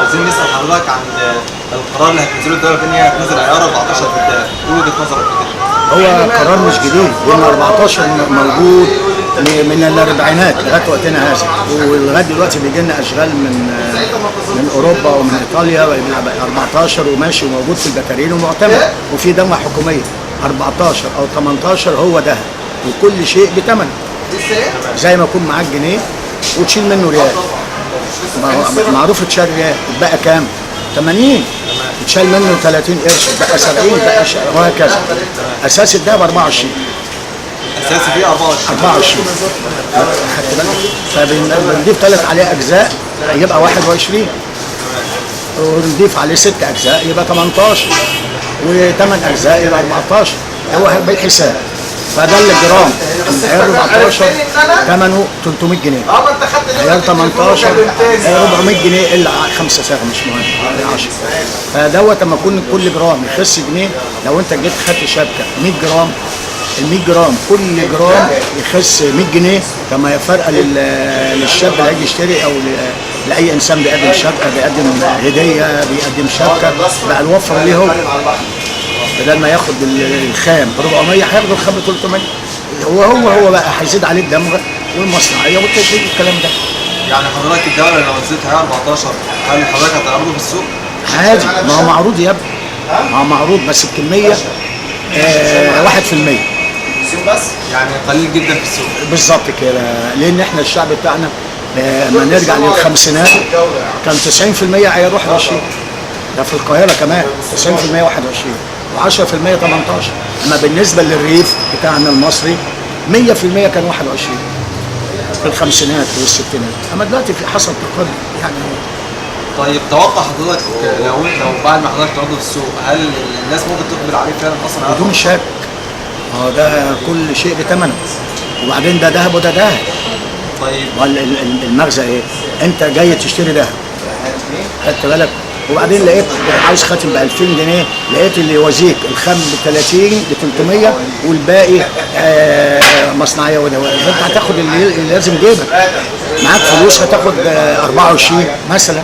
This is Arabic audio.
عاوزين نسال حضرتك عن القرار اللي هتنزله الدوله ان هي هتنزل عيار 14 في الدهب، ايه وجهه نظرك في كده؟ هو قرار مش جديد، لان 14 موجود من الاربعينات لغايه وقتنا هذا، ولغايه دلوقتي بيجي لنا اشغال من اوروبا ومن ايطاليا 14 وماشي وموجود في البكارين ومعتمد، وفي دمغه حكوميه 14 او 18 هو ده، وكل شيء بثمن. زي ما يكون معاك جنيه وتشيل منه ريال، معروف تشيل ريال بقى كام؟ 80، تشيل منه 30 قرش بقى 70 بقى وهكذا. اساس الدهب 24، اساسي فيه 24 خدت بالك؟ فبنضيف 3 عليه اجزاء يبقى 21، ونضيف عليه 6 اجزاء يبقى 18، و8 اجزاء يبقى 14، هو بالحساب. فده الجرام عيار 14 ثمنه 300 جنيه، عيار 18 400 جنيه الا 5 صاغ مش مهم 10. فدوت لما يكون كل جرام يخس جنيه، لو انت جيت خدت شبكه 100 جرام، ال 100 جرام كل جرام يخس 100 جنيه، كما فرق للشاب اللي هيجي يشتري او لاي انسان بيقدم شبكه، بيقدم هديه، بيقدم شبكه، بقى الوفر ليه هو. بدل ما ياخد الخام ب 400 هياخد الخام ب 300. هو بقى هيزيد عليه الدمغه والمصنعيه والتشغيل والكلام ده. يعني حضرتك الدوله لو نزلت عيار 14 هل حضرتك هتعرضه في السوق؟ عادي، ما هو معروض يا ابني، ما هو معروض بس بكميه 1%. بس يعني قليل جدا في السوق. بالظبط كده، لان احنا الشعب بتاعنا لما نرجع للخمسينات كان 90% عيار 21، ده في القاهره كمان 90% 21 و10% 18. اما بالنسبه للريف بتاعنا المصري 100% كان 21 في الخمسينات والستينات، اما دلوقتي في حصل تقدم يعني. طيب توقع حضرتك لو بعد ما حضرتك تعرضه في السوق هل الناس ممكن تقبل عليه فعلا اصلا؟ بدون شك، ده كل شيء بثمنه، وبعدين ده ذهب وده ذهب. طيب المغزى ايه؟ انت جاي تشتري ذهب خدت بالك، وبعدين لقيت عاوز خاتم ب 2000 جنيه، لقيت اللي يوازيك الخام ب 30 ب 300 والباقي مصنعيه ودواء، فانت هتاخد اللي لازم جيبك معاك فلوس، هتاخد 24 مثلا.